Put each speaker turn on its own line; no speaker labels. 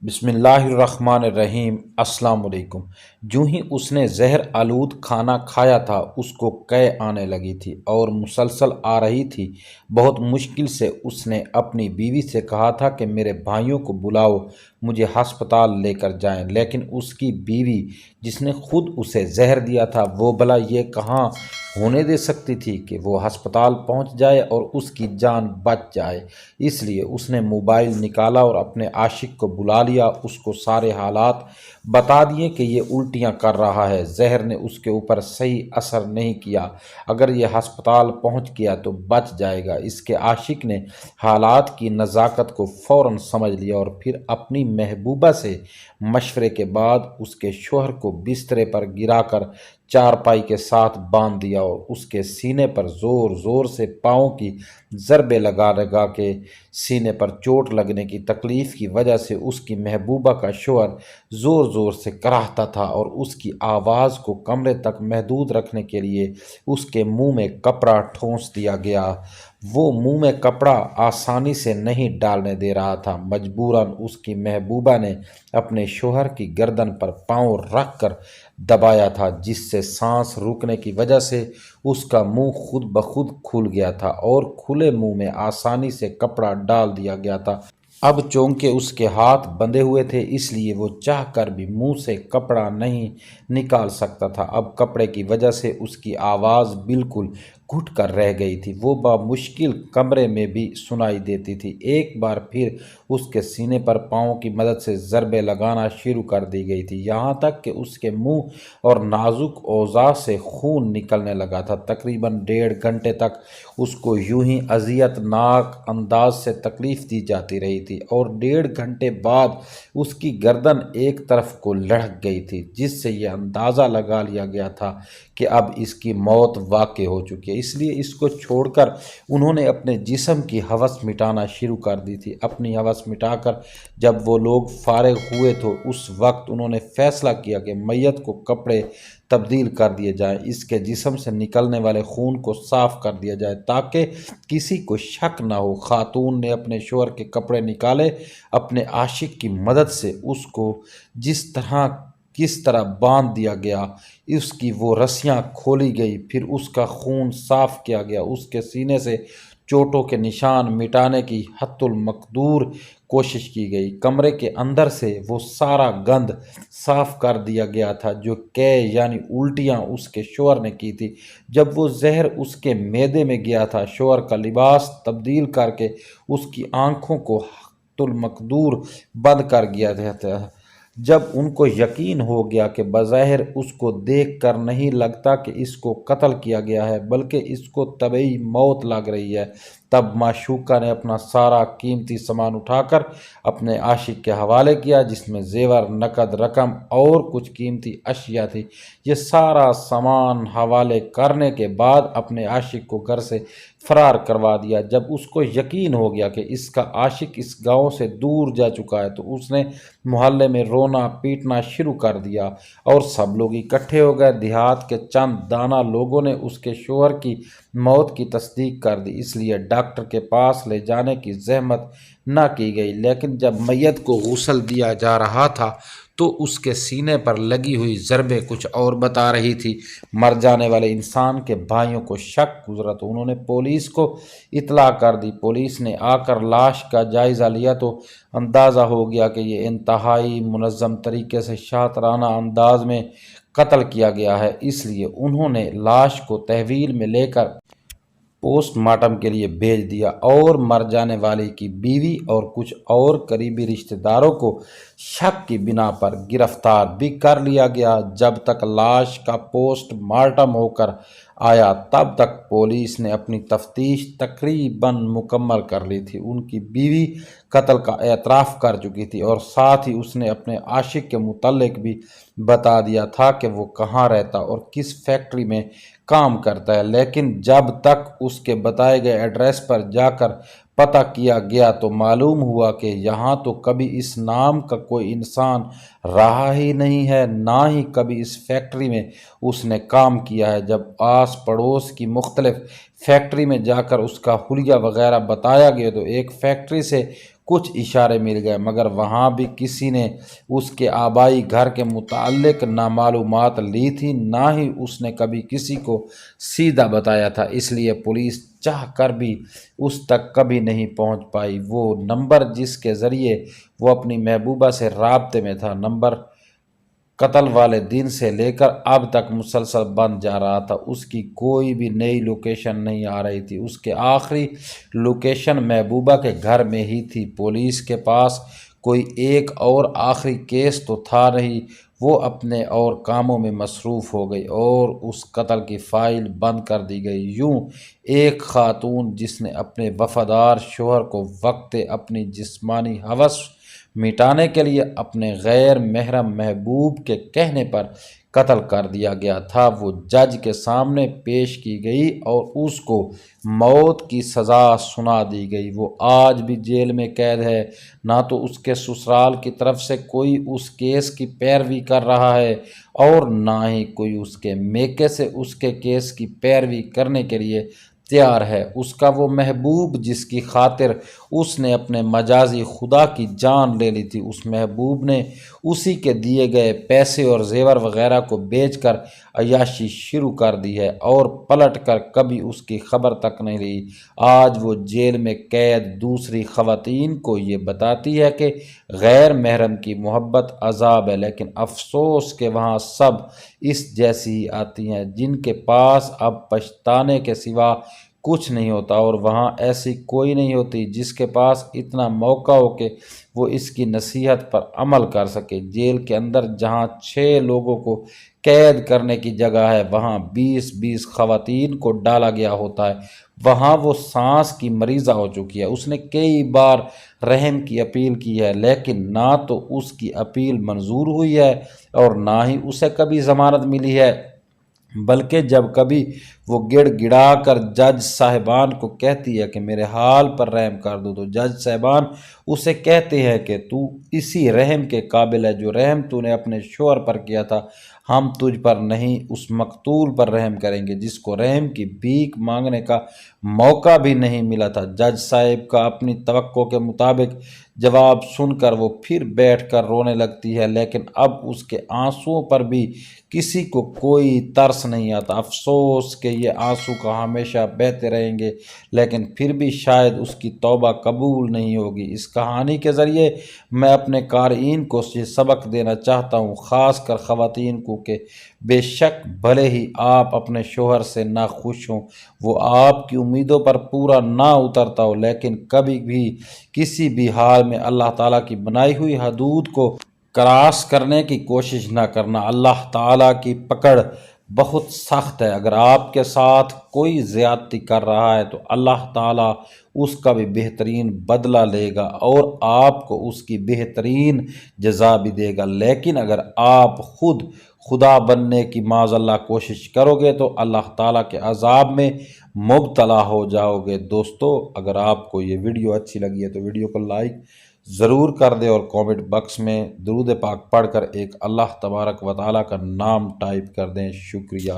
بسم اللہ الرحمن الرحیم۔ السلام علیکم۔ جو ہی اس نے زہر آلود کھانا کھایا تھا اس کو قے آنے لگی تھی اور مسلسل آ رہی تھی۔ بہت مشکل سے اس نے اپنی بیوی سے کہا تھا کہ میرے بھائیوں کو بلاؤ، مجھے ہسپتال لے کر جائیں، لیکن اس کی بیوی جس نے خود اسے زہر دیا تھا وہ بھلا یہ کہاں ہونے دے سکتی تھی کہ وہ ہسپتال پہنچ جائے اور اس کی جان بچ جائے۔ اس لیے اس نے موبائل نکالا اور اپنے عاشق کو بلا لیا، اس کو سارے حالات بتا دیے کہ یہ الٹیاں کر رہا ہے، زہر نے اس کے اوپر صحیح اثر نہیں کیا، اگر یہ ہسپتال پہنچ گیا تو بچ جائے گا۔ اس کے عاشق نے حالات کی نزاکت کو فوراً سمجھ لیا اور پھر اپنی محبوبہ سے مشورے کے بعد اس کے شوہر کو بسترے پر گرا کر چارپائی کے ساتھ باندھ دیا اور اس کے سینے پر زور زور سے پاؤں کی ضربیں لگا لگا کے سینے پر چوٹ لگنے کی تکلیف کی وجہ سے اس کی محبوبہ کا شوہر زور زور سے کراہتا تھا اور اس کی آواز کو کمرے تک محدود رکھنے کے لیے اس کے منہ میں کپڑا ٹھونس دیا گیا۔ وہ منہ میں کپڑا آسانی سے نہیں ڈالنے دے رہا تھا، مجبوراً اس کی محبوبہ نے اپنے شوہر کی گردن پر پاؤں رکھ کر دبایا تھا، جس سے سانس روکنے کی وجہ سے اس کا منہ خود بخود کھل گیا تھا اور کھلے منہ میں آسانی سے کپڑا ڈال دیا گیا تھا۔ اب چونکہ اس کے ہاتھ بندھے ہوئے تھے اس لیے وہ چاہ کر بھی منہ سے کپڑا نہیں نکال سکتا تھا۔ اب کپڑے کی وجہ سے اس کی آواز بالکل گھٹ کر رہ گئی تھی، وہ بمشکل کمرے میں بھی سنائی دیتی تھی۔ ایک بار پھر اس کے سینے پر پاؤں کی مدد سے ضربیں لگانا شروع کر دی گئی تھی، یہاں تک کہ اس کے منہ اور نازک اعضاء سے خون نکلنے لگا تھا۔ تقریباً 1.5 گھنٹے تک اس کو یوں ہی اذیت ناک انداز سے تکلیف دی جاتی رہی تھی اور 1.5 گھنٹے بعد اس کی گردن ایک طرف کو لڑھک گئی تھی، جس سے یہ اندازہ لگا لیا گیا تھا کہ اب اس کی موت واقع ہو چکی ہے۔ اس لیے اس کو چھوڑ کر انہوں نے اپنے جسم کی ہوس مٹانا شروع کر دی تھی۔ اپنی ہوس مٹا کر جب وہ لوگ فارغ ہوئے تو اس وقت انہوں نے فیصلہ کیا کہ میت کو کپڑے تبدیل کر دیے جائیں، اس کے جسم سے نکلنے والے خون کو صاف کر دیا جائے تاکہ کسی کو شک نہ ہو۔ خاتون نے اپنے شوہر کے کپڑے نکالے، اپنے عاشق کی مدد سے اس کو کس طرح باندھ دیا گیا، اس کی وہ رسیاں کھولی گئی، پھر اس کا خون صاف کیا گیا، اس کے سینے سے چوٹوں کے نشان مٹانے کی حتی المقدور کوشش کی گئی۔ کمرے کے اندر سے وہ سارا گند صاف کر دیا گیا تھا جو قے یعنی الٹیاں اس کے شوہر نے کی تھی۔ جب وہ زہر اس کے معدے میں گیا تھا، شوہر کا لباس تبدیل کر کے اس کی آنکھوں کو حتی المقدور بند کر گیا تھا۔ جب ان کو یقین ہو گیا کہ بظاہر اس کو دیکھ کر نہیں لگتا کہ اس کو قتل کیا گیا ہے بلکہ اس کو طبیعی موت لگ رہی ہے، تب معشوقہ نے اپنا سارا قیمتی سامان اٹھا کر اپنے عاشق کے حوالے کیا، جس میں زیور، نقد رقم اور کچھ قیمتی اشیاء تھی۔ یہ سارا سامان حوالے کرنے کے بعد اپنے عاشق کو گھر سے فرار کروا دیا۔ جب اس کو یقین ہو گیا کہ اس کا عاشق اس گاؤں سے دور جا چکا ہے تو اس نے محلے میں رونا پیٹنا شروع کر دیا اور سب لوگ اکٹھے ہو گئے۔ دیہات کے چند دانا لوگوں نے اس کے شوہر کی موت کی تصدیق کر دی، اس لیے ڈاکٹر کے پاس لے جانے کی زحمت نہ کی گئی، لیکن جب میت کو غسل دیا جا رہا تھا تو اس کے سینے پر لگی ہوئی ضربیں کچھ اور بتا رہی تھی۔ مر جانے والے انسان کے بھائیوں کو شک گزرا تو انہوں نے پولیس کو اطلاع کر دی۔ پولیس نے آ کر لاش کا جائزہ لیا تو اندازہ ہو گیا کہ یہ انتہائی منظم طریقے سے شاطرانہ انداز میں قتل کیا گیا ہے، اس لیے انہوں نے لاش کو تحویل میں لے کر پوسٹ مارٹم کے لیے بھیج دیا اور مر جانے والے کی بیوی اور کچھ اور قریبی رشتہ داروں کو شک کی بنا پر گرفتار بھی کر لیا گیا۔ جب تک لاش کا پوسٹ مارٹم ہو کر آیا تب تک پولیس نے اپنی تفتیش تقریباً مکمل کر لی تھی۔ ان کی بیوی قتل کا اعتراف کر چکی تھی اور ساتھ ہی اس نے اپنے عاشق کے متعلق بھی بتا دیا تھا کہ وہ کہاں رہتا اور کس فیکٹری میں کام کرتا ہے، لیکن جب تک اس کے بتائے گئے ایڈریس پر جا کر پتہ کیا گیا تو معلوم ہوا کہ یہاں تو کبھی اس نام کا کوئی انسان رہا ہی نہیں ہے، نہ ہی کبھی اس فیکٹری میں اس نے کام کیا ہے۔ جب آس پڑوس کی مختلف فیکٹری میں جا کر اس کا حلیہ وغیرہ بتایا گیا تو ایک فیکٹری سے کچھ اشارے مل گئے، مگر وہاں بھی کسی نے اس کے آبائی گھر کے متعلق نہ معلومات لی تھی، نہ ہی اس نے کبھی کسی کو سیدھا بتایا تھا، اس لیے پولیس چاہ کر بھی اس تک کبھی نہیں پہنچ پائی۔ وہ نمبر جس کے ذریعے وہ اپنی محبوبہ سے رابطے میں تھا، نمبر قتل والے دن سے لے کر اب تک مسلسل بند جا رہا تھا۔ اس کی کوئی بھی نئی لوکیشن نہیں آ رہی تھی۔ اس کی آخری لوکیشن محبوبہ کے گھر میں ہی تھی۔ پولیس کے پاس کوئی ایک اور آخری کیس تو تھا نہیں، وہ اپنے اور کاموں میں مصروف ہو گئی اور اس قتل کی فائل بند کر دی گئی۔ یوں ایک خاتون جس نے اپنے وفادار شوہر کو وقت اپنی جسمانی ہوس مٹانے کے لیے اپنے غیر محرم محبوب کے کہنے پر قتل کر دیا گیا تھا، وہ جج کے سامنے پیش کی گئی اور اس کو موت کی سزا سنا دی گئی۔ وہ آج بھی جیل میں قید ہے۔ نہ تو اس کے سسرال کی طرف سے کوئی اس کیس کی پیروی کر رہا ہے اور نہ ہی کوئی اس کے میکے سے اس کے کیس کی پیروی کرنے کے لیے تیار ہے۔ اس کا وہ محبوب جس کی خاطر اس نے اپنے مجازی خدا کی جان لے لی تھی، اس محبوب نے اسی کے دیے گئے پیسے اور زیور وغیرہ کو بیچ کر عیاشی شروع کر دی ہے اور پلٹ کر کبھی اس کی خبر تک نہیں لی۔ آج وہ جیل میں قید دوسری خواتین کو یہ بتاتی ہے کہ غیر محرم کی محبت عذاب ہے، لیکن افسوس کہ وہاں سب اس جیسی ہی آتی ہیں جن کے پاس اب پچھتانے کے سوا کچھ نہیں ہوتا، اور وہاں ایسی کوئی نہیں ہوتی جس کے پاس اتنا موقع ہو کہ وہ اس کی نصیحت پر عمل کر سکے۔ جیل کے اندر جہاں 6 لوگوں کو قید کرنے کی جگہ ہے، وہاں 20 خواتین کو ڈالا گیا ہوتا ہے۔ وہاں وہ سانس کی مریضہ ہو چکی ہے۔ اس نے کئی بار رحم کی اپیل کی ہے، لیکن نہ تو اس کی اپیل منظور ہوئی ہے اور نہ ہی اسے کبھی ضمانت ملی ہے، بلکہ جب کبھی وہ گڑ گڑا کر جج صاحبان کو کہتی ہے کہ میرے حال پر رحم کر دو، تو جج صاحبان اسے کہتے ہیں کہ تو اسی رحم کے قابل ہے جو رحم تو نے اپنے شوہر پر کیا تھا، ہم تجھ پر نہیں اس مقتول پر رحم کریں گے جس کو رحم کی بھیک مانگنے کا موقع بھی نہیں ملا تھا۔ جج صاحب کا اپنی توقع کے مطابق جواب سن کر وہ پھر بیٹھ کر رونے لگتی ہے، لیکن اب اس کے آنسوؤں پر بھی کسی کو کوئی ترس نہیں آتا۔ افسوس کہ یہ آنسو کا ہمیشہ بہتے رہیں گے، لیکن پھر بھی شاید اس کی توبہ قبول نہیں ہوگی۔ اس کہانی کے ذریعے میں اپنے قارئین کو یہ سبق دینا چاہتا ہوں، خاص کر خواتین کو، کہ بے شک بھلے ہی آپ اپنے شوہر سے ناخوش ہوں، وہ آپ کی امیدوں پر پورا نہ اترتا ہو، لیکن کبھی بھی کسی بھی حال میں اللہ تعالیٰ کی بنائی ہوئی حدود کو کراس کرنے کی کوشش نہ کرنا۔ اللہ تعالیٰ کی پکڑ بہت سخت ہے۔ اگر آپ کے ساتھ کوئی زیادتی کر رہا ہے تو اللہ تعالیٰ اس کا بھی بہترین بدلہ لے گا اور آپ کو اس کی بہترین جزا بھی دے گا، لیکن اگر آپ خود خدا بننے کی معاذ اللہ کوشش کرو گے تو اللہ تعالیٰ کے عذاب میں مبتلا ہو جاؤ گے۔ دوستو، اگر آپ کو یہ ویڈیو اچھی لگی ہے تو ویڈیو کو لائک ضرور کر دیں اور کامنٹ باکس میں درود پاک پڑھ کر ایک اللہ تبارک و تعالیٰ کا نام ٹائپ کر دیں۔ شکریہ۔